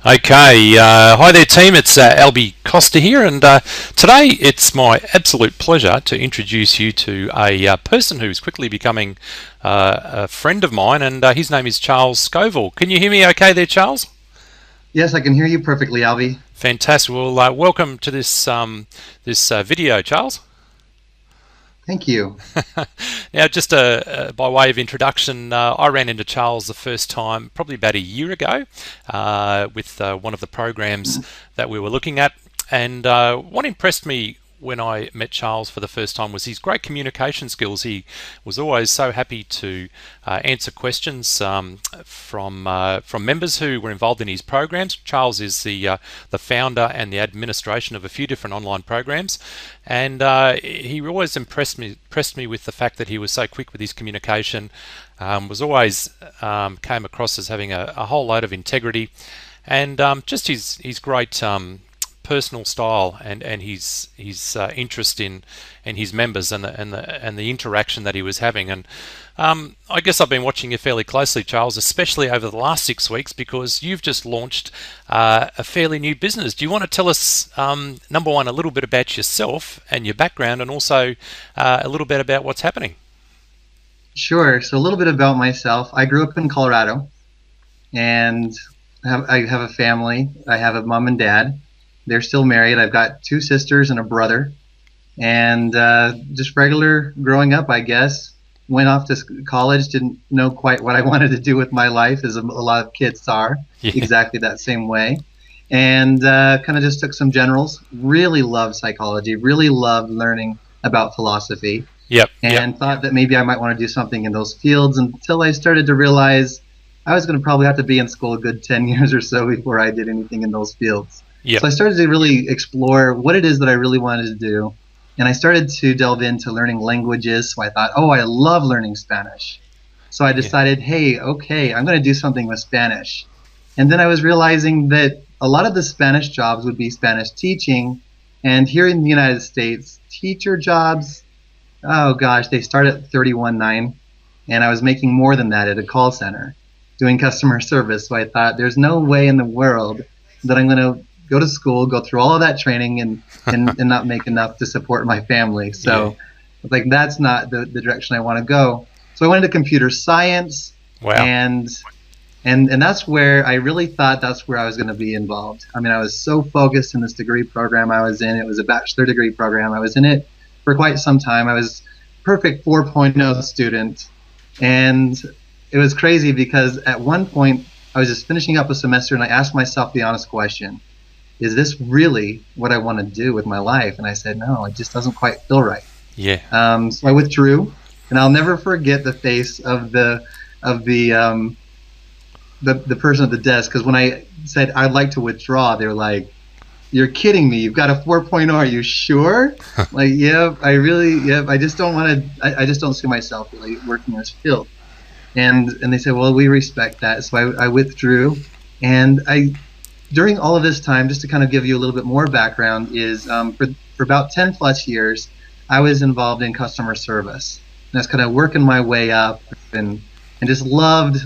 Okay, hi there team, it's Albie Costa here, and today it's my absolute pleasure to introduce you to a person who's quickly becoming a friend of mine, and his name is Charles Skoville. Can you hear me okay there, Charles? Yes, I can hear you perfectly, Albie. Fantastic. Well, welcome to this video, Charles. Thank you. Now, just by way of introduction, I ran into Charles the first time probably about a year ago with one of the programs that we were looking at. And what impressed me when I met Charles for the first time was his great communication skills. He was always so happy to answer questions from members who were involved in his programs. Charles is the founder and the administration of a few different online programs, and he always impressed me with the fact that he was so quick with his communication. Was always came across as having a whole load of integrity, and just his great personal style and his interest in and his members and the interaction that he was having. And I guess I've been watching you fairly closely, Charles, especially over the last 6 weeks, because you've just launched a fairly new business. Do you want to tell us, number one, a little bit about yourself and your background, and also a little bit about what's happening? Sure. So a little bit about myself. I grew up in Colorado, and I have a family. I have a mom and dad. They're still married. I've got two sisters and a brother, and just regular growing up, I guess. Went off to college, didn't know quite what I wanted to do with my life, as a lot of kids are, Yeah. exactly that same way. And kind of just took some generals. Really loved psychology, really loved learning about philosophy, Yep. Yep. and thought that maybe I might want to do something in those fields, until I started to realize I was going to probably have to be in school a good 10 years or so before I did anything in those fields. Yep. So I started to really explore what it is that I really wanted to do. And I started to delve into learning languages. So I thought, oh, I love learning Spanish. So I Yeah. decided, hey, okay, I'm going to do something with Spanish. And then I was realizing that a lot of the Spanish jobs would be Spanish teaching. And here in the United States, teacher jobs, oh gosh, they start at 31.9. And I was making more than that at a call center doing customer service. So I thought, there's no way in the world that I'm going to go to school, go through all of that training, and not make enough to support my family. So like, that's not the direction I want to go. So I went into computer science, Wow. and and that's where I really thought that's where I was going to be involved. I mean, I was so focused in this degree program I was in. It was a bachelor degree program. I was in it for quite some time. I was perfect 4.0 student, and it was crazy because at one point I was just finishing up a semester, and I asked myself the honest question: is this really what I want to do with my life? And I said, no, it just doesn't quite feel right. Yeah. So I withdrew, and I'll never forget the face of the person at the desk, because when I said I'd like to withdraw, they were like, "You're kidding me! You've got a 4.0. Are you sure?" Like, yeah, I really, yeah, I just don't want to. I just don't see myself really working in this field. And they said, well, we respect that. So I withdrew, and during all of this time, just to kind of give you a little bit more background, is for about 10 plus years, I was involved in customer service. And I was kind of working my way up, and just loved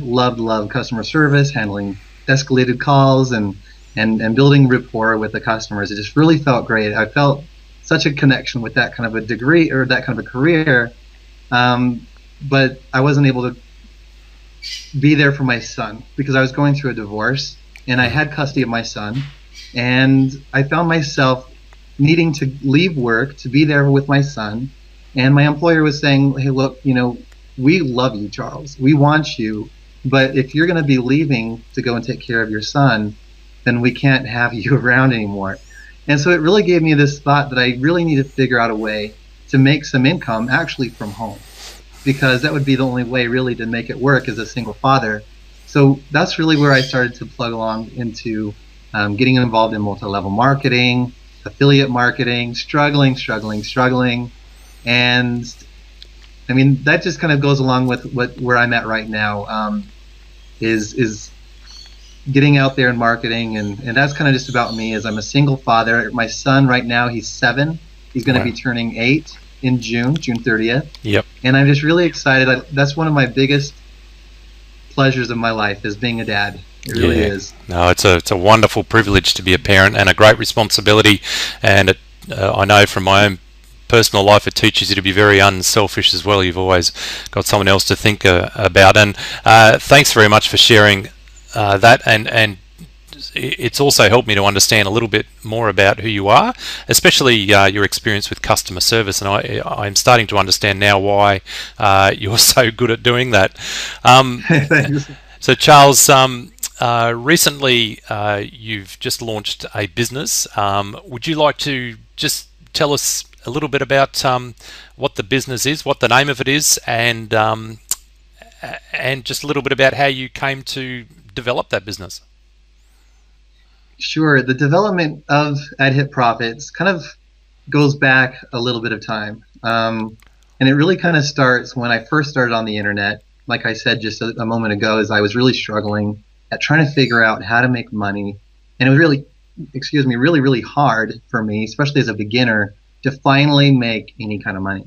customer service, handling escalated calls, and building rapport with the customers. It just really felt great. I felt such a connection with that kind of a degree, or that kind of a career, but I wasn't able to be there for my son because I was going through a divorce, and I had custody of my son, and I found myself needing to leave work to be there with my son. And my employer was saying, hey, look, we love you, Charles. We want you, but if you're going to be leaving to go and take care of your son, then we can't have you around anymore. And so it really gave me this thought that I really need to figure out a way to make some income actually from home, because that would be the only way really to make it work as a single father. So that's really where I started to plug along into getting involved in multi-level marketing, affiliate marketing, struggling. And I mean, that just kind of goes along with where I'm at right now, is getting out there in marketing. And that's kind of just about me, as I'm a single father. My son right now, he's 7. He's going to be turning 8 in June 30th. Yep. And I'm just really excited. That's one of my biggest pleasures of my life, is being a dad. It really is. No, it's a wonderful privilege to be a parent and a great responsibility, and I know from my own personal life it teaches you to be very unselfish as well. You've always got someone else to think about, and thanks very much for sharing that, and it's also helped me to understand a little bit more about who you are, especially your experience with customer service, and I'm starting to understand now why you're so good at doing that. Thanks. So Charles, recently you've just launched a business. Would you like to just tell us a little bit about what the business is, what the name of it is, and just a little bit about how you came to develop that business? Sure. The development of AdHitProfits kind of goes back a little bit of time. And it really kind of starts when I first started on the internet. Like I said just a moment ago, is I was really struggling at trying to figure out how to make money. And it was really, really hard for me, especially as a beginner, to finally make any kind of money.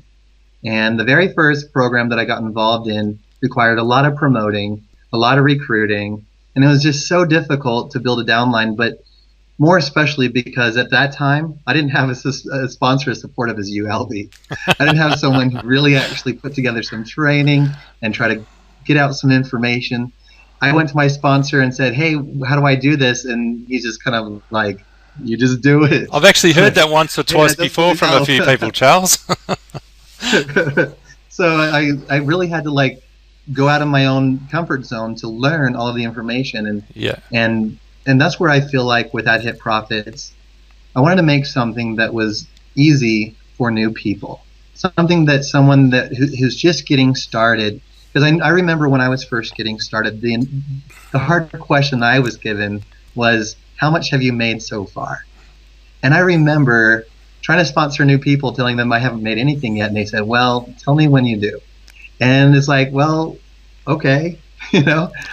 And the very first program that I got involved in required a lot of promoting, a lot of recruiting, and it was just so difficult to build a downline, but more especially because at that time, I didn't have a sponsor as supportive as you, Albie. I didn't have someone who really actually put together some training and try to get out some information. I went to my sponsor and said, hey, how do I do this? And he's just kind of like, you just do it. I've actually heard that once or twice before from a few people, Charles. So I really had to like go out of my own comfort zone to learn all of the information, and that's where I feel like with AdHitProfits, I wanted to make something that was easy for new people, something that someone who's just getting started. Because I remember when I was first getting started, the hard question I was given was, how much have you made so far? And I remember trying to sponsor new people, telling them I haven't made anything yet, and they said, well, tell me when you do. And it's like, well, okay,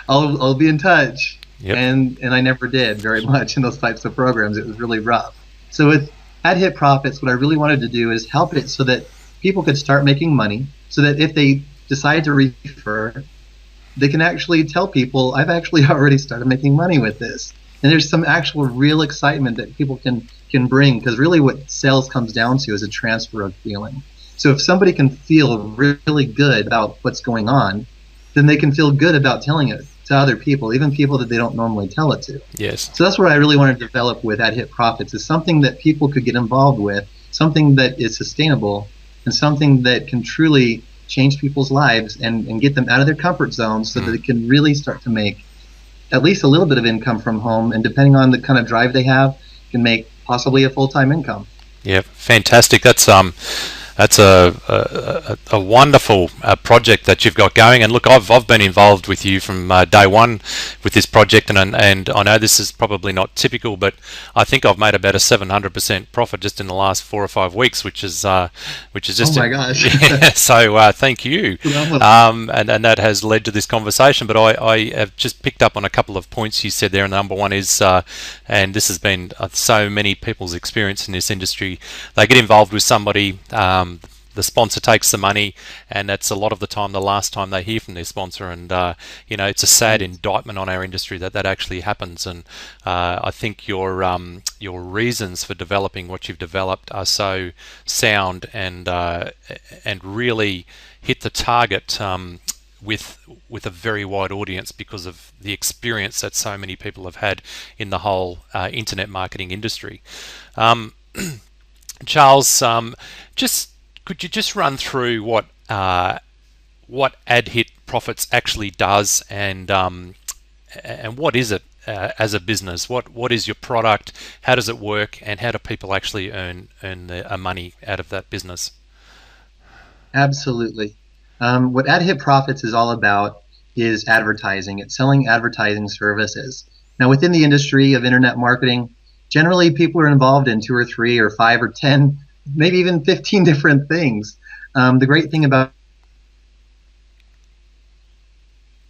I'll be in touch. Yep. And I never did very much in those types of programs. It was really rough. So with AdHitProfits, what I really wanted to do is help it so that people could start making money, so that if they decide to refer, they can actually tell people, I've actually already started making money with this. And there's some actual real excitement that people can bring, because really what sales comes down to is a transfer of feeling. So if somebody can feel really good about what's going on, then they can feel good about telling it to other people, even people that they don't normally tell it to. Yes. So that's what I really want to develop with AdHitProfits, is something that people could get involved with, something that is sustainable, and something that can truly change people's lives and get them out of their comfort zone, so that they can really start to make at least a little bit of income from home, and depending on the kind of drive they have, can make possibly a full-time income. Yeah, fantastic. That's a wonderful project that you've got going. And look, I've been involved with you from day one with this project, and I know this is probably not typical, but I think I've made about a 700% profit just in the last 4 or 5 weeks, which is just, oh my gosh. Yeah, so thank you. And that has led to this conversation. But I have just picked up on a couple of points you said there. And number one is, and this has been so many people's experience in this industry, they get involved with somebody. The sponsor takes the money, and that's a lot of the time the last time they hear from their sponsor. And it's a sad indictment on our industry that actually happens. And I think your reasons for developing what you've developed are so sound and really hit the target with a very wide audience, because of the experience that so many people have had in the whole internet marketing industry. Charles, could you just run through what AdHitProfits actually does, and what is it as a business? What is your product? How does it work? And how do people actually earn the money out of that business? Absolutely. What AdHitProfits is all about is advertising. It's selling advertising services. Now, within the industry of internet marketing, generally people are involved in 2 or 3 or 5 or 10, maybe even 15 different things. The great thing about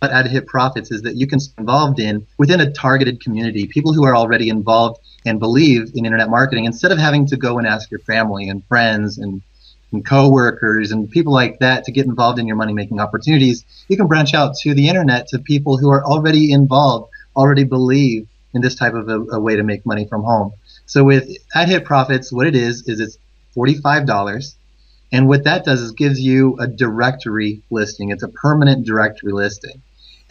AdHitProfits is that you can be involved within a targeted community, people who are already involved and believe in internet marketing, instead of having to go and ask your family and friends and coworkers and people like that to get involved in your money-making opportunities. You can branch out to the internet, to people who are already involved already believe in this type of a way to make money from home. So with AdHitProfits, what it is it's $45. And what that does is gives you a directory listing. It's a permanent directory listing,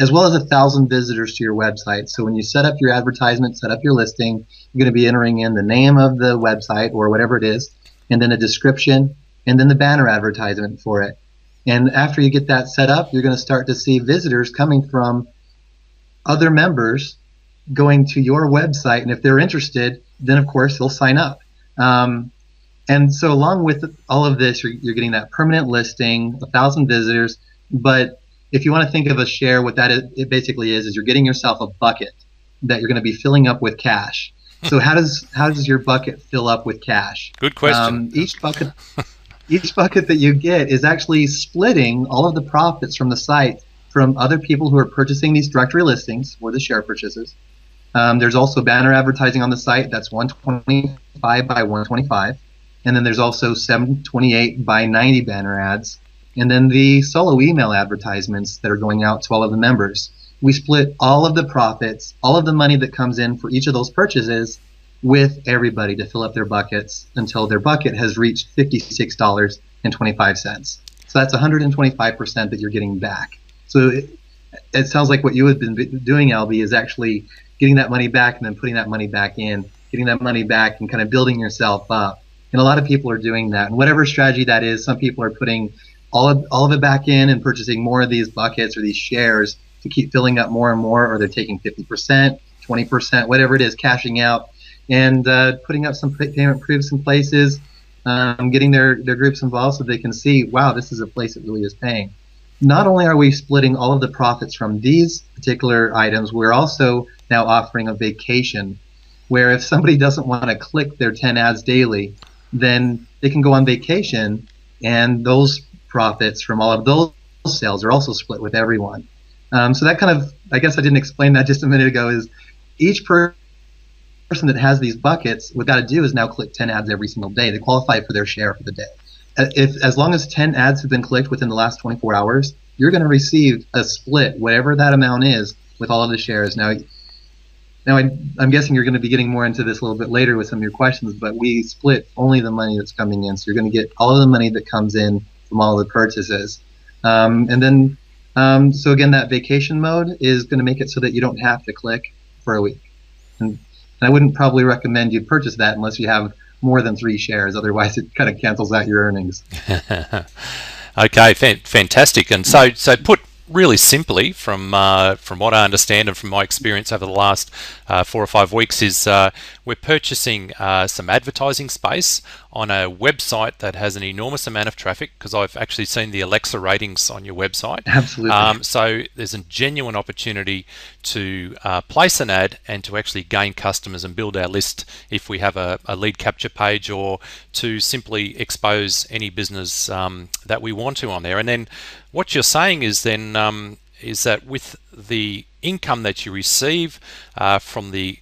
as well as 1,000 visitors to your website. So when you set up your advertisement, set up your listing, you're going to be entering in the name of the website or whatever it is, and then a description, and then the banner advertisement for it. And after you get that set up, you're going to start to see visitors coming from other members going to your website. And if they're interested, then of course they'll sign up. And so along with all of this, you're getting that permanent listing, 1,000 visitors. But if you want to think of a share, what that is, it basically is you're getting yourself a bucket that you're going to be filling up with cash. So how does your bucket fill up with cash? Good question. Each bucket that you get is actually splitting all of the profits from the site from other people who are purchasing these directory listings or the share purchases. There's also banner advertising on the site. That's 125 by 125. And then there's also 728 by 90 banner ads. And then the solo email advertisements that are going out to all of the members. We split all of the profits, all of the money that comes in for each of those purchases with everybody to fill up their buckets until their bucket has reached $56.25. So that's 125% that you're getting back. So it sounds like what you have been doing, Albie, is actually getting that money back and then putting that money back in, getting that money back and kind of building yourself up. And a lot of people are doing that. And whatever strategy that is, some people are putting all of it back in and purchasing more of these buckets or these shares to keep filling up more and more, or they're taking 50%, 20%, whatever it is, cashing out and putting up some payment proofs in places, getting their groups involved so they can see, wow, this is a place that really is paying. Not only are we splitting all of the profits from these particular items, we're also now offering a vacation where if somebody doesn't want to click their 10 ads daily, then they can go on vacation, and those profits from all of those sales are also split with everyone. So that kind of, I guess I didn't explain that just a minute ago, is each person that has these buckets, what got to do is now click 10 ads every single day. They qualify for their share for the day. As long as 10 ads have been clicked within the last 24 hours, you're going to receive a split, whatever that amount is, with all of the shares. Now I'm guessing you're going to be getting more into this a little bit later with some of your questions, but we split only the money that's coming in. So you're going to get all of the money that comes in from all of the purchases. And then, so again, that vacation mode is going to make it so that you don't have to click for a week. And I wouldn't probably recommend you purchase that unless you have more than 3 shares. Otherwise, it kind of cancels out your earnings. Okay, fantastic. And so put really simply, from what I understand and from my experience over the last 4 or 5 weeks, is we're purchasing some advertising space on a website that has an enormous amount of traffic, because I've actually seen the Alexa ratings on your website. Absolutely. So there's a genuine opportunity to place an ad and to actually gain customers and build our list if we have a lead capture page, or to simply expose any business that we want to on there. And then what you're saying is then is that with the income that you receive from the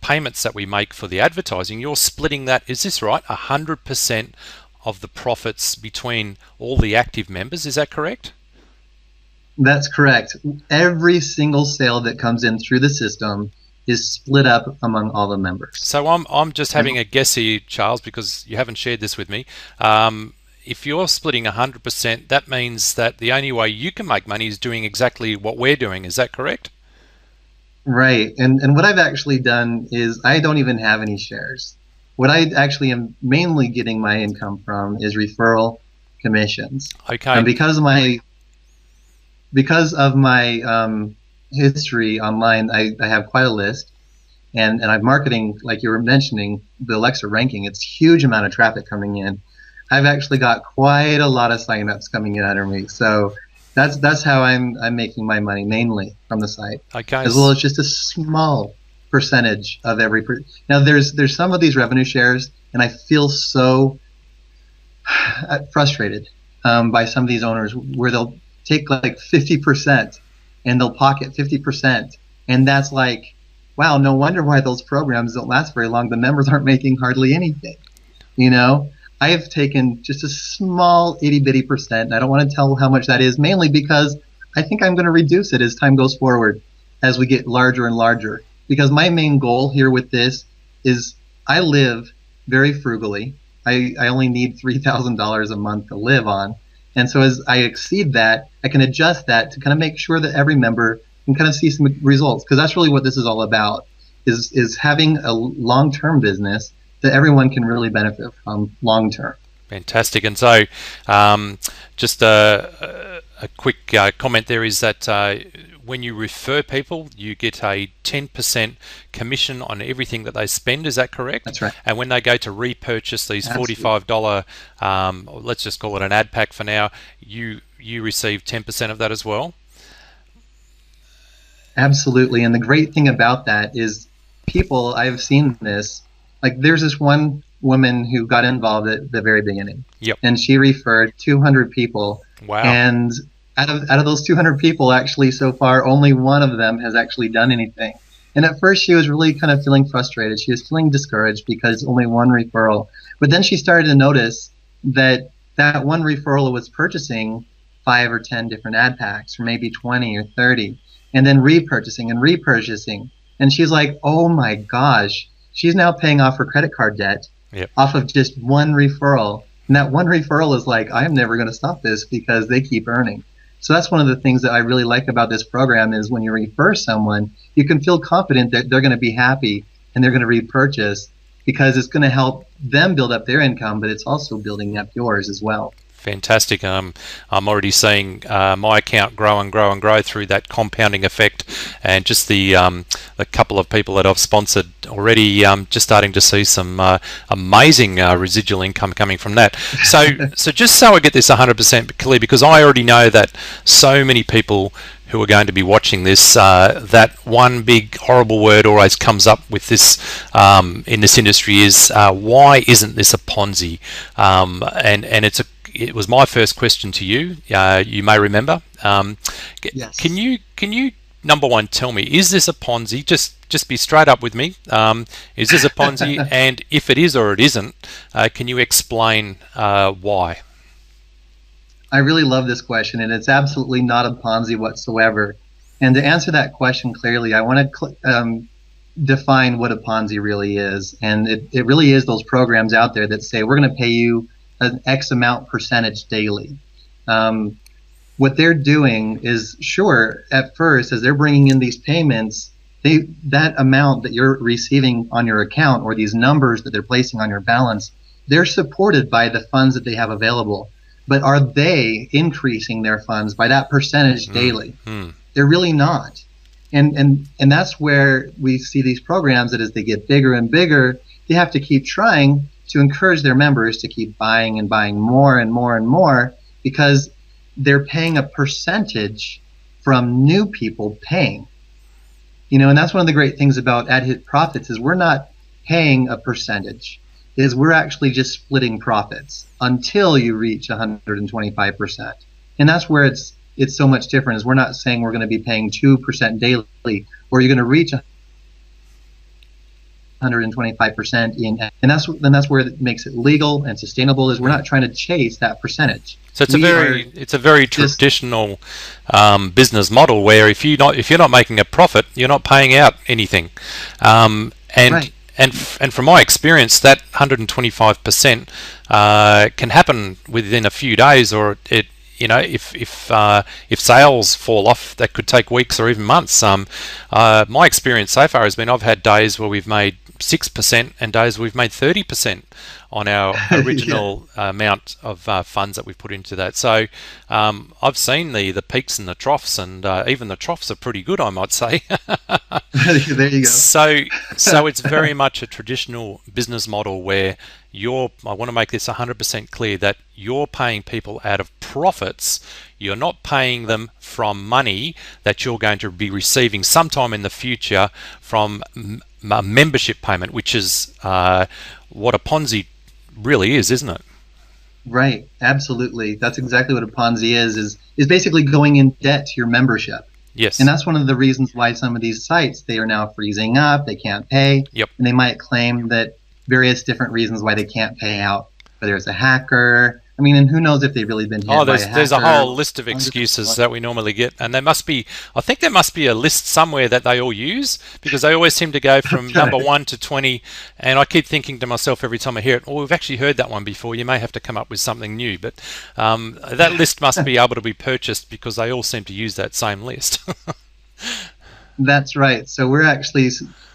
payments that we make for the advertising, you're splitting that, is this right, 100% of the profits between all the active members? Is that correct? That's correct. Every single sale that comes in through the system is split up among all the members. So I'm just having a guess here, Charles, because you haven't shared this with me. If you're splitting 100%, that means that the only way you can make money is doing exactly what we're doing. Is that correct? Right. And what I've actually done is I don't even have any shares. What I actually am mainly getting my income from is referral commissions. Okay. And because of my history online, I have quite a list, and I'm marketing, like you were mentioning, the Alexa ranking. It's a huge amount of traffic coming in. I've actually got quite a lot of signups coming in under me. So that's how I'm making my money, mainly from the site. Okay. As well as just a small percentage of every. Now there's some of these revenue shares, and I feel so frustrated by some of these owners where they'll take like 50% and they'll pocket 50%, and that's like, wow, no wonder why those programs don't last very long. The members aren't making hardly anything. You know, I have taken just a small itty-bitty percent, and I don't want to tell how much that is, mainly because I think I'm going to reduce it as time goes forward. as we get larger and larger. Because my main goal here with this is I live very frugally. I only need $3,000 a month to live on. And so as I exceed that, I can adjust that to kind of make sure that every member can kind of see some results. Because that's really what this is all about, is having a long-term business that everyone can really benefit from long-term. Fantastic. And so just a quick comment there is that when you refer people, you get a 10% commission on everything that they spend. Is that correct? That's right. And when they go to repurchase these $45, let's just call it an ad pack for now, you receive 10% of that as well? Absolutely. And the great thing about that is people, I've seen this, like there's this one woman who got involved at the very beginning. Yep. And she referred 200 people. Wow. And out of those 200 people, actually, so far, only one of them has actually done anything. And at first, she was really kind of feeling frustrated. She was feeling discouraged because only one referral. But then she started to notice that that one referral was purchasing 5 or 10 different ad packs, or maybe 20 or 30, and then repurchasing and repurchasing. And she's like, oh my gosh, she's now paying off her credit card debt off of just one referral. And that one referral is like, I'm never going to stop this because they keep earning. So that's one of the things that I really like about this program is when you refer someone, you can feel confident that they're going to be happy and they're going to repurchase because it's going to help them build up their income, but it's also building up yours as well. Fantastic. I'm already seeing my account grow and grow and grow through that compounding effect, and just the couple of people that I've sponsored already, just starting to see some amazing residual income coming from that. So just so I get this 100% clear, because I already know that so many people who are going to be watching this, that one big horrible word always comes up with this in this industry is why isn't this a Ponzi? And it was my first question to you. You may remember. Yes. Can you number one tell me, is this a Ponzi? Just be straight up with me. Is this a Ponzi? And if it is or it isn't, can you explain why? I really love this question, and it's absolutely not a Ponzi whatsoever. And to answer that question clearly, I want to define what a Ponzi really is. And it really is those programs out there that say we're going to pay you an X amount percentage daily. What they're doing is, sure, at first, as they're bringing in these payments, that amount that you're receiving on your account, or these numbers that they're placing on your balance, they're supported by the funds that they have available. But are they increasing their funds by that percentage daily? They're really not. And that's where we see these programs that as they get bigger and bigger, they have to keep trying to encourage their members to keep buying and buying more and more and more, because they're paying a percentage from new people paying. And that's one of the great things about AdHitProfits is we're not paying a percentage, is we're actually just splitting profits until you reach 125%. And that's where it's so much different, is we're not saying we're going to be paying 2% daily, or you're going to reach 125% in, and that's where it makes it legal and sustainable, is we're not trying to chase that percentage. So it's a very traditional business model where if you're not making a profit, you're not paying out anything. Right. And from my experience, that 125% can happen within a few days, or if sales fall off, that could take weeks or even months. My experience so far has been I've had days where we've made 6% and days we've made 30% on our original amount of funds that we've put into that. So I've seen the peaks and the troughs, and even the troughs are pretty good, I might say. There you go. So it's very much a traditional business model where I want to make this 100% clear that you're paying people out of profits. You're not paying them from money that you're going to be receiving sometime in the future from a membership payment, which is what a Ponzi really is, isn't it? Right, absolutely. That's exactly what a Ponzi is basically going in debt to your membership. Yes. And that's one of the reasons why some of these sites, they are now freezing up, they can't pay. Yep. And they might claim that various different reasons why they can't pay out, whether it's a hacker I mean, and who knows if they've really been hit Oh, by a there's a hacker. whole list of excuses that we normally get, and I think there must be a list somewhere that they all use, because they always seem to go from number 1 to 20, and I keep thinking to myself every time I hear it, oh, we've actually heard that one before, you may have to come up with something new, but that list must be able to be purchased because they all seem to use that same list. That's right. So we're actually,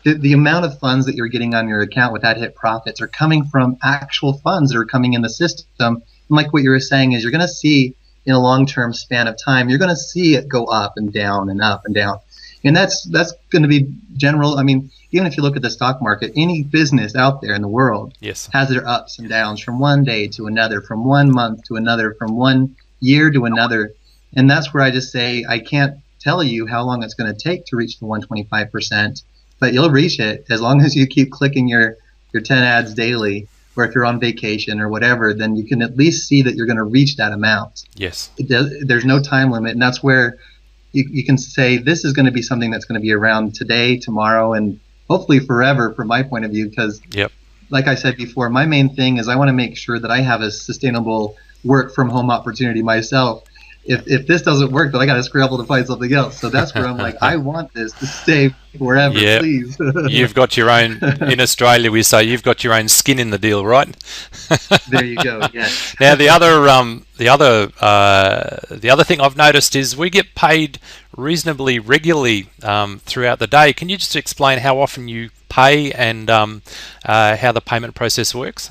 the amount of funds that you're getting on your account with AdHitProfits are coming from actual funds that are coming in the system. And like what you were saying is, you're going to see in a long-term span of time, you're going to see it go up and down and up and down. And that's going to be general. I mean, even if you look at the stock market, any business out there in the world has their ups and downs from one day to another, from 1 month to another, from 1 year to another. And that's where I just say, I can't tell you how long it's going to take to reach the 125%, but you'll reach it as long as you keep clicking your 10 ads daily, or if you're on vacation or whatever, then you can at least see that you're going to reach that amount. Yes. There's no time limit, and that's where you can say this is going to be something that's going to be around today, tomorrow, and hopefully forever from my point of view, because like I said before, my main thing is I want to make sure that I have a sustainable work from home opportunity myself. If this doesn't work, then I got to scramble to find something else. So that's where I'm like, I want this to stay forever, please. You've got your own, in Australia we say, you've got your own skin in the deal, right? There you go. Yes. Now the other thing I've noticed is we get paid reasonably regularly throughout the day. Can you just explain how often you pay and how the payment process works?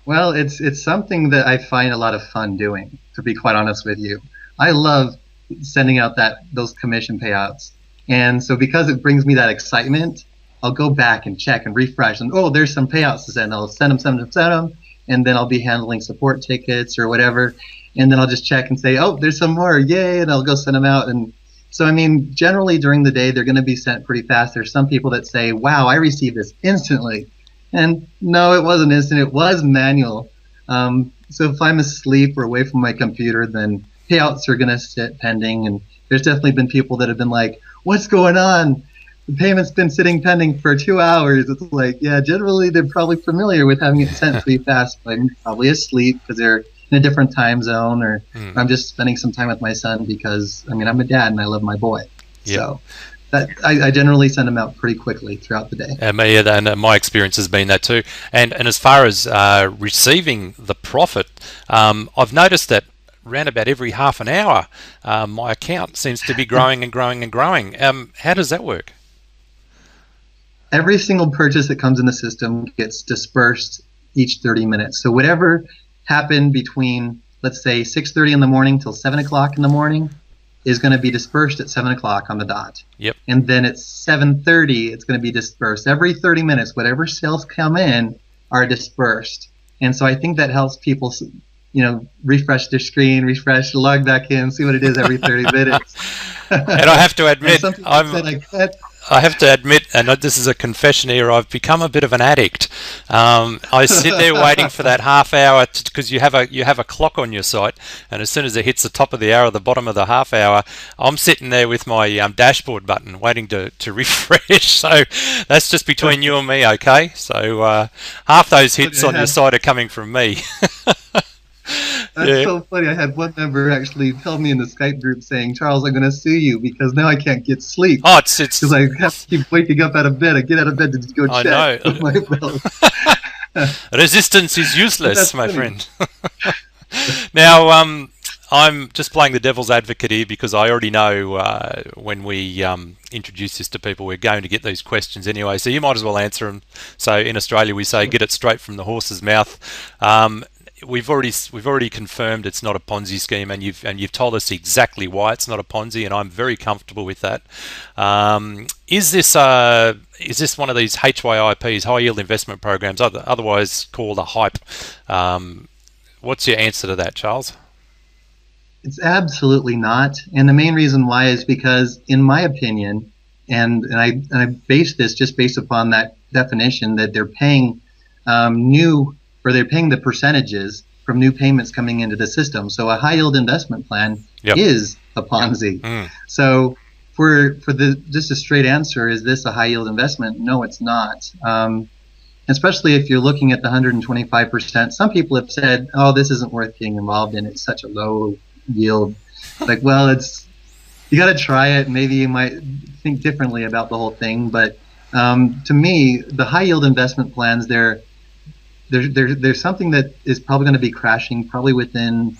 Well, it's something that I find a lot of fun doing, to be quite honest with you. I love sending out those commission payouts. And so because it brings me that excitement, I'll go back and check and refresh. And, oh, there's some payouts to send. I'll send them. And then I'll be handling support tickets or whatever. And then I'll just check and say, oh, there's some more. Yay. And I'll go send them out. And so, I mean, generally during the day, they're going to be sent pretty fast. There's some people that say, wow, I received this instantly. And no, it wasn't instant. It was manual. So if I'm asleep or away from my computer, then payouts are going to sit pending. And there's definitely been people that have been like, what's going on? The payment's been sitting pending for 2 hours. It's like, yeah, generally they're probably familiar with having it sent pretty fast, but I'm probably asleep because they're in a different time zone, or I'm just spending some time with my son because, I mean, I'm a dad and I love my boy. So I generally send them out pretty quickly throughout the day. And my experience has been that too. And as far as receiving the profit, I've noticed that around about every half an hour, my account seems to be growing and growing and growing. How does that work? Every single purchase that comes in the system gets dispersed each 30 minutes. So whatever happened between, let's say, 6:30 in the morning till 7 o'clock in the morning is going to be dispersed at 7 o'clock on the dot. And then at 7:30, it's going to be dispersed. Every 30 minutes, whatever sales come in are dispersed. And so I think that helps people, you know, refresh their screen, log back in, see what it is every 30 minutes. And I have to admit, I have to admit, and this is a confession here, I've become a bit of an addict. I sit there waiting for that half hour because you have a clock on your site, and as soon as it hits the top of the hour, the bottom of the half hour, I'm sitting there with my dashboard button waiting to refresh. So that's just between you and me, okay? So half those hits on your site are coming from me. That's so funny. I had one member actually tell me in the Skype group saying, Charles, I'm going to sue you because now I can't get sleep. Oh, it's because I have to keep waking up out of bed. I get out of bed to go check. I know. Resistance is useless, my friend. Now, I'm just playing the devil's advocate here because I already know when we introduce this to people, we're going to get these questions anyway. So you might as well answer them. So in Australia, we say, get it straight from the horse's mouth. We've already confirmed it's not a Ponzi scheme, and you've told us exactly why it's not a Ponzi, and I'm very comfortable with that. Is this one of these HYIPs, high yield investment programs, otherwise called a hype? What's your answer to that, Charles? It's absolutely not, and the main reason why is because, in my opinion, and I base this just based upon that definition that they're paying they're paying the percentages from new payments coming into the system. So a high yield investment plan is a Ponzi. So for just a straight answer, is this a high yield investment? No, it's not. And especially if you're looking at the 125%. Some people have said, oh, this isn't worth getting involved in. It's such a low yield. Like, well, you got to try it. Maybe you might think differently about the whole thing. But to me, the high yield investment plans, there's something that is probably going to be crashing probably within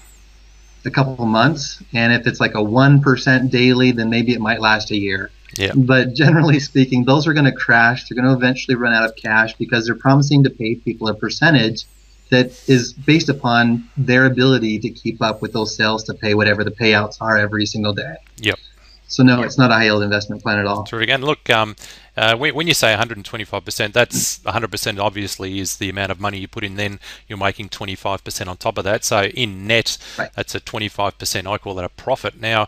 a couple of months. And if it's like a 1% daily, then maybe it might last a year. Yeah. But generally speaking, those are going to crash. They're going to eventually run out of cash because they're promising to pay people a percentage that is based upon their ability to keep up with those sales to pay whatever the payouts are every single day. Yep. So no, it's not a high yield investment plan at all. Terrific. And look, when you say 125%, that's 100% obviously is the amount of money you put in. Then you're making 25% on top of that. So in net, Right. that's a 25%. I call that a profit. Now,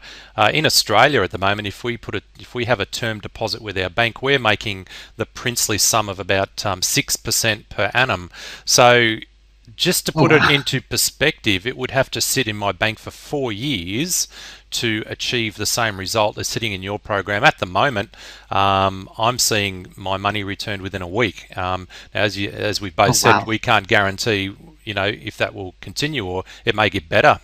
in Australia at the moment, if we have a term deposit with our bank, we're making the princely sum of about 6% per annum. So just to put it into perspective, it would have to sit in my bank for 4 years to achieve the same result as sitting in your program. At the moment, I'm seeing my money returned within a week. As we both said, we can't guarantee, if that will continue, or it may get better,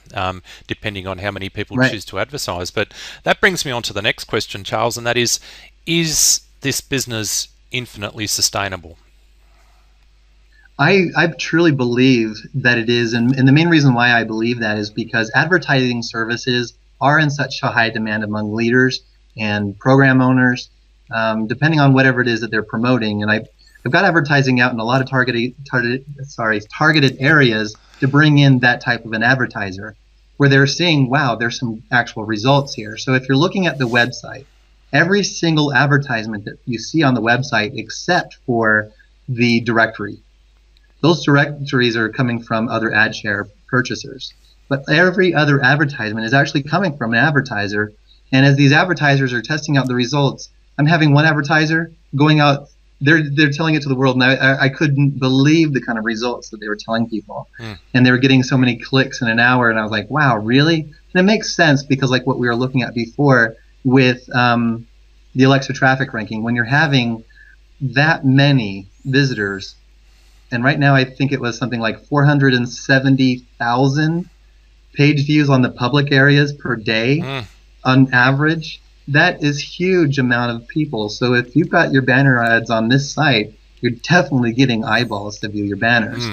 depending on how many people choose to advertise. But that brings me on to the next question, Charles, and that is this business infinitely sustainable? I truly believe that it is, and the main reason why I believe that is because advertising services are in such a high demand among leaders and program owners, depending on whatever it is that they're promoting. And I've got advertising out in a lot of targeted areas to bring in that type of an advertiser, where they're seeing, wow, there's some actual results here. So if you're looking at the website, every single advertisement that you see on the website, except for the directory, those directories are coming from other ad share purchasers. But every other advertisement is actually coming from an advertiser. And as these advertisers are testing out the results, I'm having one advertiser going out, they're telling it to the world, and I couldn't believe the kind of results that they were telling people. And they were getting so many clicks in an hour, and I was like, wow, really? And it makes sense because like what we were looking at before with the Alexa traffic ranking, when you're having that many visitors, and right now I think it was something like 470,000 page views on the public areas per day on average. That is huge amount of people. So if you've got your banner ads on this site, you're definitely getting eyeballs to view your banners.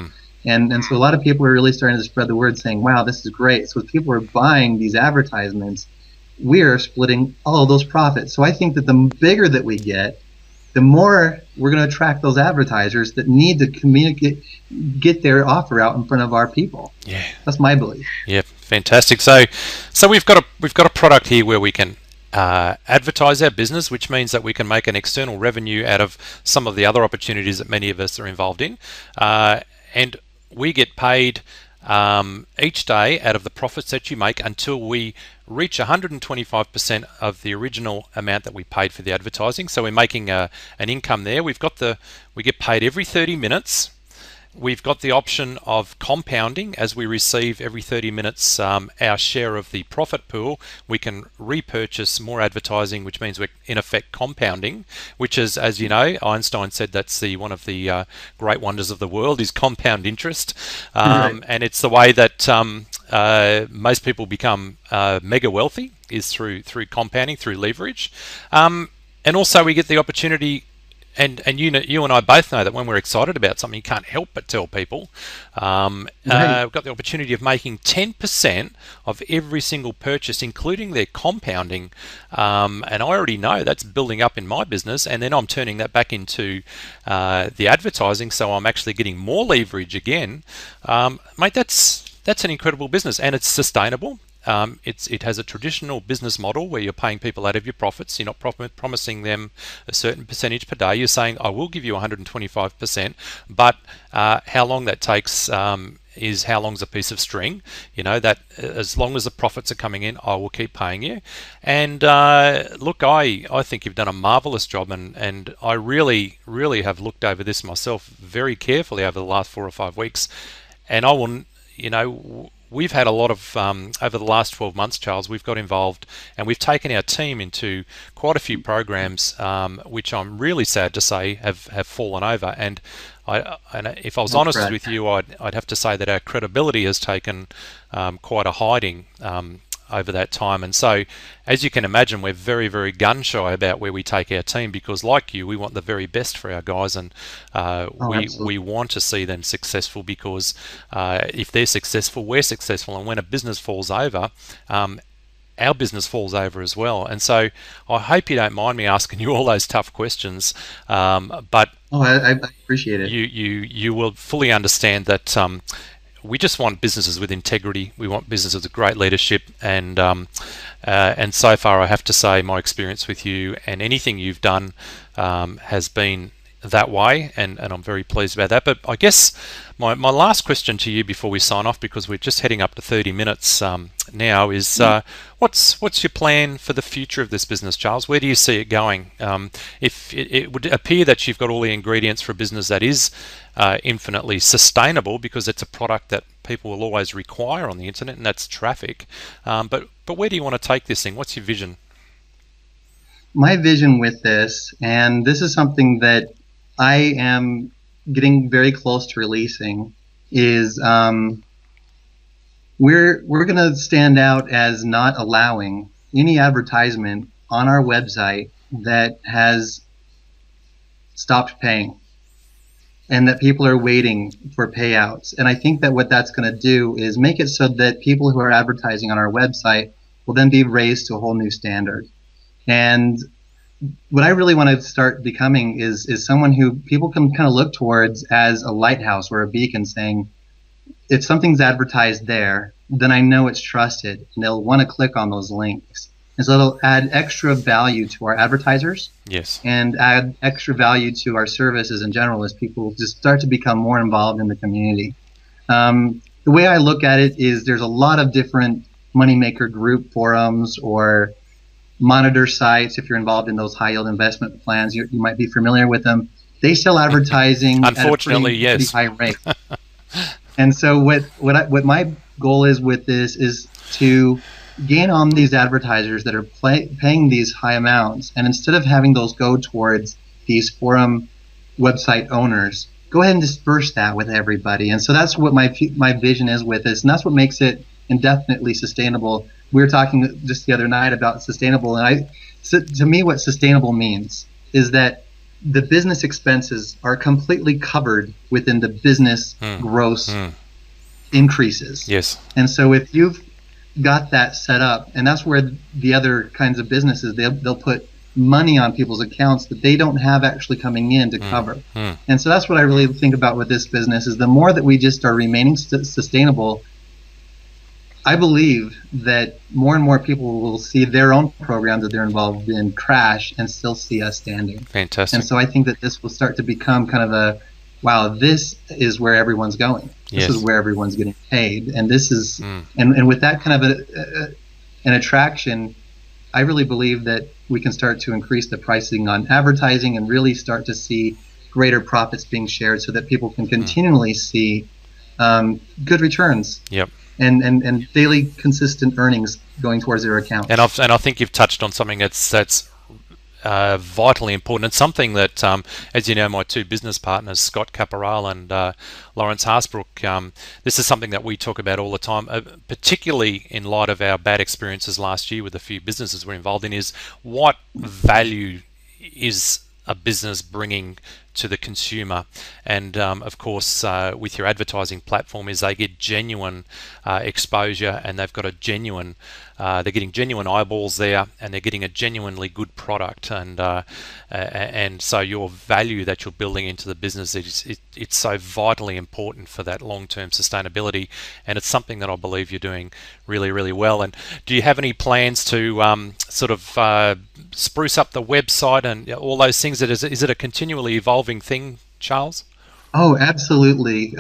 And so a lot of people are really starting to spread the word saying, wow, this is great. So if people are buying these advertisements, we're splitting all of those profits. So I think that the bigger that we get, the more we're going to attract those advertisers that need to get their offer out in front of our people. Yeah, that's my belief. Yeah, fantastic. So we've got a product here where we can advertise our business, which means that we can make an external revenue out of some of the other opportunities that many of us are involved in, and we get paid each day out of the profits that you make until we reach 125% of the original amount that we paid for the advertising. So we're making an income there. We get paid every 30 minutes. We've got the option of compounding. As we receive every 30 minutes our share of the profit pool, we can repurchase more advertising, which means we're in effect compounding, which is, as you know, Einstein said that's one of the great wonders of the world is compound interest. And it's the way that most people become mega wealthy is through compounding, through leverage. And also we get the opportunity, and you and I both know that when we're excited about something, you can't help but tell people. We've got the opportunity of making 10% of every single purchase, including their compounding. And I already know that's building up in my business, and then I'm turning that back into the advertising, so I'm actually getting more leverage again. Mate, that's an incredible business, and it's sustainable. It has a traditional business model where you're paying people out of your profits. You're not promising them a certain percentage per day. You're saying, I will give you 125%, but how long that takes is how long's a piece of string. That as long as the profits are coming in, I will keep paying you. And look, I think you've done a marvelous job, and I really, really have looked over this myself very carefully over the last 4 or 5 weeks, and I will we've had a lot of, over the last 12 months, Charles, we've got involved and we've taken our team into quite a few programs, which I'm really sad to say have fallen over. And if I was That's honest right. with you, I'd have to say that our credibility has taken quite a hiding over that time. And so, as you can imagine, we're very, very gun shy about where we take our team because, like you, we want the very best for our guys, and we want to see them successful because if they're successful, we're successful. And when a business falls over, our business falls over as well. And so I hope you don't mind me asking you all those tough questions, but I appreciate it. you will fully understand that we just want businesses with integrity. We want businesses with great leadership, and so far, I have to say, my experience with you and anything you've done has been that way, and I'm very pleased about that. But I guess my last question to you before we sign off, because we're just heading up to 30 minutes now, is what's your plan for the future of this business, Charles? Where do you see it going? If it would appear that you've got all the ingredients for a business that is infinitely sustainable, because it's a product that people will always require on the internet, and that's traffic. But where do you want to take this thing? What's your vision? My vision with this, and this is something that I am getting very close to releasing, is we're going to stand out as not allowing any advertisement on our website that has stopped paying and that people are waiting for payouts. And I think that what that's going to do is make it so that people who are advertising on our website will then be raised to a whole new standard. And what I really want to start becoming is someone who people can kind of look towards as a lighthouse or a beacon, saying, if something's advertised there, then I know it's trusted, and they'll want to click on those links. And so it'll add extra value to our advertisers, Yes, and add extra value to our services in general as people just start to become more involved in the community. The way I look at it is there's a lot of different moneymaker group forums or monitor sites. If you're involved in those high yield investment plans, you might be familiar with them. They sell advertising unfortunately, at a pretty high rate. And so what my goal is with this is to gain on these advertisers that are paying these high amounts, and instead of having those go towards these forum website owners, go ahead and disperse that with everybody. And so that's what my vision is with this, and that's what makes it indefinitely sustainable. We were talking just the other night about sustainable, and to me, what sustainable means is that the business expenses are completely covered within the business gross increases. yes, And so if you've got that set up, and that's where the other kinds of businesses, they'll put money on people's accounts that they don't have actually coming in to cover. And so that's what I really think about with this business, is the more that we just are remaining sustainable, I believe that more and more people will see their own programs that they're involved in crash and still see us standing. fantastic. And so I think that this will start to become kind of a, wow, this is where everyone's going. This Yes. is where everyone's getting paid. And this is, and with that kind of an attraction, I really believe that we can start to increase the pricing on advertising and really start to see greater profits being shared so that people can continually see good returns. Yep. And daily consistent earnings going towards their account. And I think you've touched on something that's vitally important, and something that, as you know, my two business partners, Scott Caporal and Lawrence Harsbrook, this is something that we talk about all the time, particularly in light of our bad experiences last year with a few businesses we're involved in, is what value is a business bringing to the consumer. And of course, with your advertising platform, is they get genuine exposure, and they've got a genuine they're getting genuine eyeballs there, and they're getting a genuinely good product, and so your value that you're building into the business, it's so vitally important for that long-term sustainability, and it's something that I believe you're doing really, really well. And do you have any plans to sort of spruce up the website and all those things? Is it a continually evolving thing, Charles? Oh, absolutely.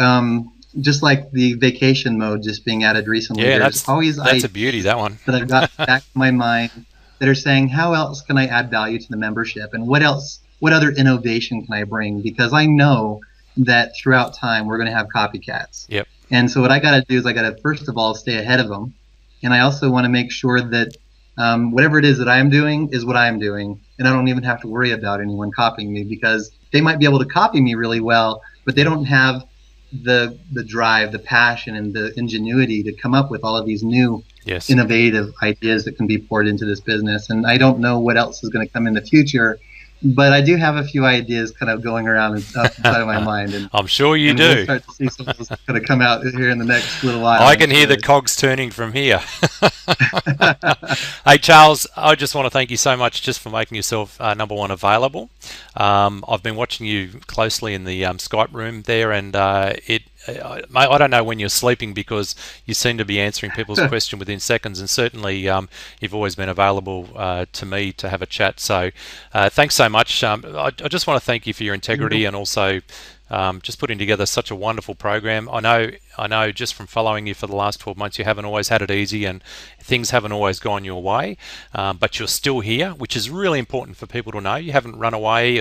Just like the vacation mode just being added recently. Yeah, There's always that's a beauty, that one. that I've got back in my mind that are saying, how else can I add value to the membership? And what other innovation can I bring? Because I know that throughout time we're going to have copycats. Yep. And so what I got to do is I got to first of all stay ahead of them, and I also want to make sure that whatever it is that I'm doing is what I'm doing, and I don't even have to worry about anyone copying me, because they might be able to copy me really well, but they don't have the drive, the passion, and the ingenuity to come up with all of these new Yes. innovative ideas that can be poured into this business. And I don't know what else is going to come in the future, but I do have a few ideas kind of going around inside of my mind. And I'm sure you and do. we'll start to see some of those going to come out here in the next little while. I can hear the cogs turning from here. Hey, Charles, I just want to thank you so much just for making yourself number one available. I've been watching you closely in the Skype room there, and I don't know when you're sleeping, because you seem to be answering people's question within seconds, and certainly you've always been available to me to have a chat. So thanks so much. I just want to thank you for your integrity, and also just putting together such a wonderful program. I know just from following you for the last 12 months, you haven't always had it easy, and things haven't always gone your way, but you're still here, which is really important for people to know. You haven't run away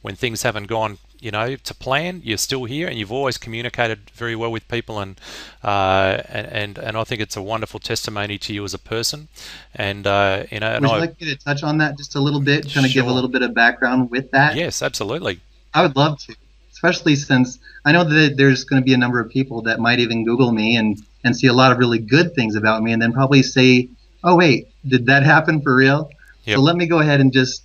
when things haven't gone to plan. You're still here, and you've always communicated very well with people, and I think it's a wonderful testimony to you as a person. And Would you like me to touch on that just a little bit, kind of give a little bit of background with that? Yes, absolutely. I would love to, especially since I know that there's going to be a number of people that might even Google me and see a lot of really good things about me, and then probably say, "Oh wait, did that happen for real?" Yep. So let me go ahead and just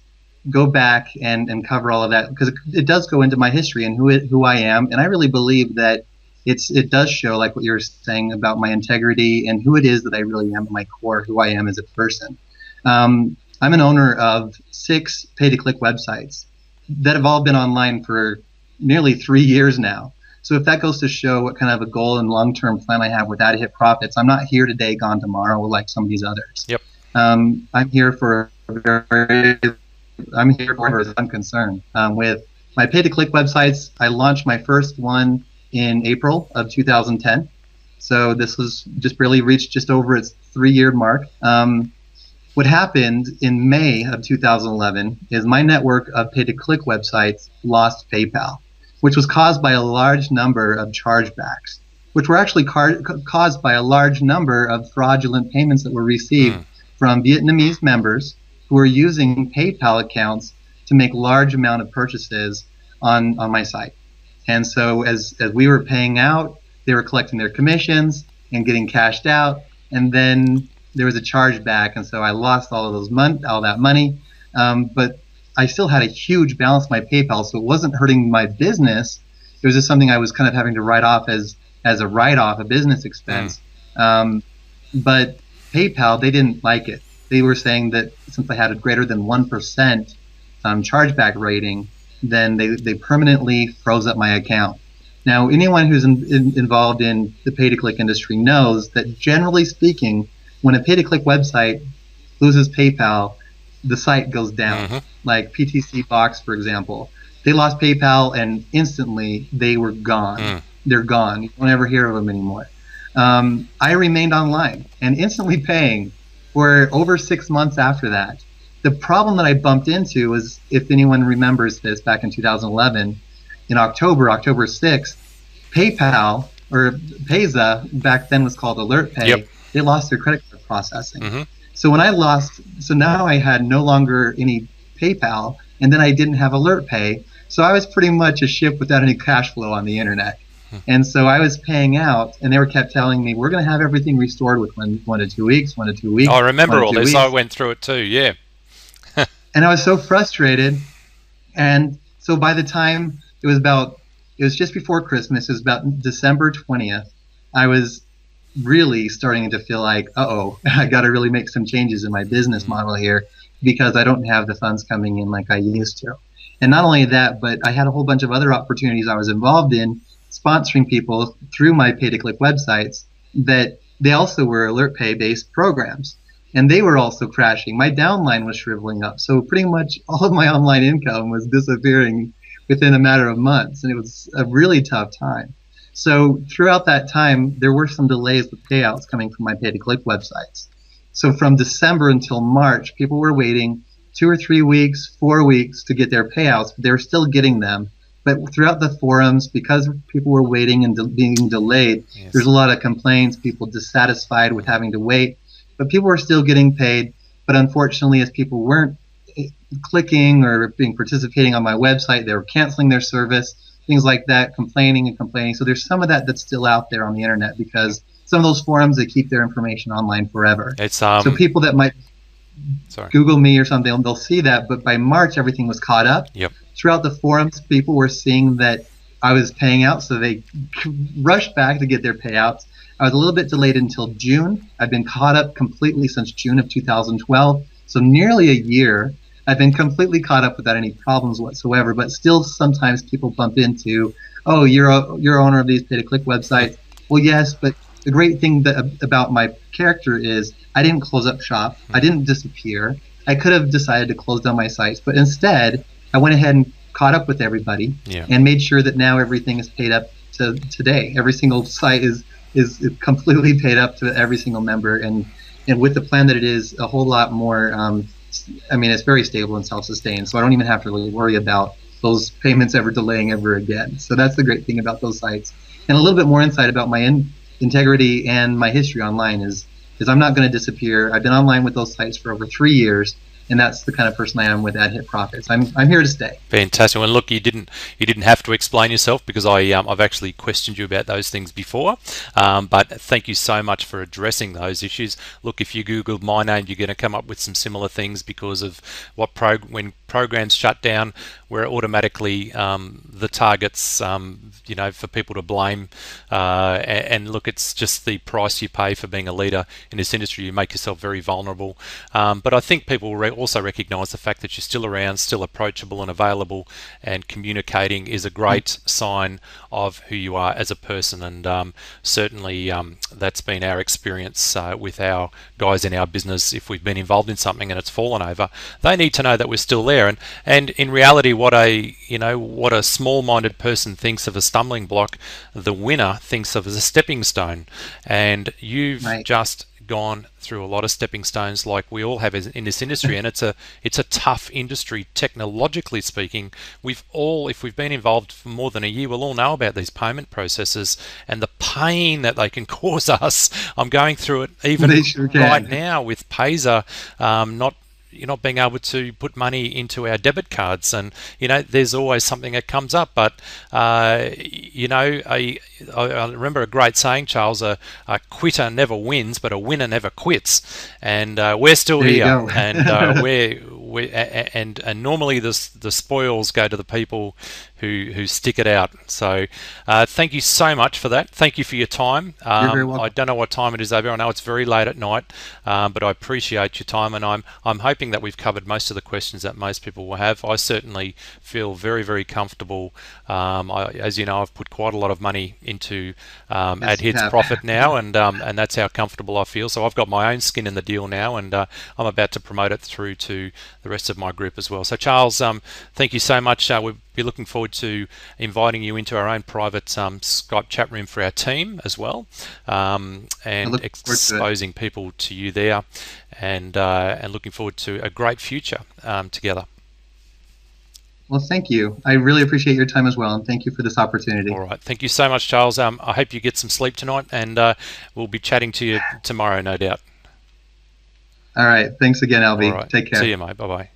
go back and cover all of that, because it does go into my history and who I am, and I really believe that it does show, like what you're saying, about my integrity and who it is that I really am at my core, who I am as a person. I'm an owner of 6 pay-to-click websites that have all been online for nearly 3 years now. So if that goes to show what kind of a goal and long-term plan I have with AdHitProfits, I'm not here today, gone tomorrow, like some of these others. Yep. I'm here for as I'm concerned. With my pay-to-click websites, I launched my first one in April of 2010. So this was just barely reached just over its 3-year mark. What happened in May of 2011 is my network of pay-to-click websites lost PayPal, which was caused by a large number of chargebacks, which were actually caused by a large number of fraudulent payments that were received from Vietnamese members who were using PayPal accounts to make large amount of purchases on my site. And so as we were paying out, they were collecting their commissions and getting cashed out, and then there was a chargeback, and so I lost all that money. But I still had a huge balance in my PayPal, so it wasn't hurting my business. It was just something I was kind of having to write off as a write-off, a business expense. But PayPal, they didn't like it. They were saying that since I had a greater than 1% chargeback rating, then they permanently froze up my account. Now, anyone who's involved in the pay-to-click industry knows that, generally speaking, when a pay-to-click website loses PayPal, the site goes down. Like PTC Box, for example. They lost PayPal, and instantly they were gone. They're gone. You don't ever hear of them anymore. I remained online and instantly paying for over 6 months after that. The problem that I bumped into was, if anyone remembers this, back in 2011, in October 6th, PayPal, or Payza, back then was called AlertPay, they lost their credit card processing. So when so now I had no longer any PayPal, and then I didn't have AlertPay, so I was pretty much a ship without any cash flow on the internet. And so I was paying out, and they kept telling me, we're going to have everything restored within 1 to 2 weeks, 1 to 2 weeks. I remember all this. I went through it too, yeah. And I was so frustrated. And so by the time it was just before Christmas, it was about December 20th, I was really starting to feel like, uh-oh, I got to really make some changes in my business model here, because I don't have the funds coming in like I used to. And not only that, but I had a whole bunch of other opportunities I was involved in, sponsoring people through my pay-to-click websites, that they also were AlertPay-based programs. And they were also crashing. My downline was shriveling up. So pretty much all of my online income was disappearing within a matter of months. And it was a really tough time. So throughout that time, there were some delays with payouts coming from my pay-to-click websites. So from December until March, people were waiting 2 or 3 weeks, 4 weeks to get their payouts, but they were still getting them. But throughout the forums, because people were waiting and being delayed, Yes. there's a lot of complaints, people dissatisfied with having to wait. But people were still getting paid. But unfortunately, as people weren't clicking or participating on my website, they were canceling their service, things like that, complaining and complaining. So there's some of that that's still out there on the internet, because some of those forums, they keep their information online forever. It's so people that might Google me or something, they'll see that. But by March, everything was caught up. Yep. Throughout the forums, people were seeing that I was paying out, so they rushed back to get their payouts. I was a little bit delayed until June. I've been caught up completely since June of 2012, so nearly a year. I've been completely caught up without any problems whatsoever, but still sometimes people bump into, oh, you're owner of these pay-to-click websites. Well, yes, but the great thing about my character is I didn't close up shop. I didn't disappear. I could have decided to close down my sites, but instead I went ahead and caught up with everybody and made sure that now everything is paid up to today. Every single site is completely paid up to every single member, and with the plan that it is, a whole lot more. I mean, it's very stable and self-sustained, so I don't even have to really worry about those payments ever delaying ever again. So that's the great thing about those sites. And a little bit more insight about my integrity and my history online is I'm not going to disappear. I've been online with those sites for over 3 years, and that's the kind of person I am with AdHitProfits. I'm here to stay. Fantastic. Well, look, you didn't have to explain yourself, because I've actually questioned you about those things before. But thank you so much for addressing those issues. Look, if you Googled my name, you're going to come up with some similar things because of when programs shut down, we're automatically the targets, for people to blame. And look, it's just the price you pay for being a leader in this industry. You make yourself very vulnerable. But I think people also recognise the fact that you're still around, still approachable and available, and communicating is a great sign of who you are as a person. And certainly that's been our experience with our guys in our business. If we've been involved in something and it's fallen over, they need to know that we're still there. And in reality, what a small-minded person thinks of a stumbling block, the winner thinks of as a stepping stone. And you've just gone through a lot of stepping stones, like we all have in this industry, and it's a tough industry technologically speaking. If we've been involved for more than a year, we'll all know about these payment processes and the pain that they can cause us. I'm going through it even right now with Payzer, not being able to put money into our debit cards, and there's always something that comes up. But I remember a great saying, Charles: a quitter never wins, but a winner never quits. And we're still here, and and normally the spoils go to the people who stick it out. So thank you so much for that. Thank you for your time. You're very welcome. I don't know what time it is over. I know it's very late at night, but I appreciate your time, and I'm hoping that we've covered most of the questions that most people will have. I certainly feel very, very comfortable. As you know, I've put quite a lot of money into AdHitProfits now, and that's how comfortable I feel. So I've got my own skin in the deal now, and I'm about to promote it through to the rest of my group as well. So Charles, thank you so much. We'll be looking forward to inviting you into our own private Skype chat room for our team as well, and exposing people to you there, and looking forward to a great future together. Well, thank you. I really appreciate your time as well, and thank you for this opportunity. All right. Thank you so much, Charles. I hope you get some sleep tonight, and we'll be chatting to you tomorrow, no doubt. All right. Thanks again, Albie. All right. Take care. See you, mate. Bye-bye.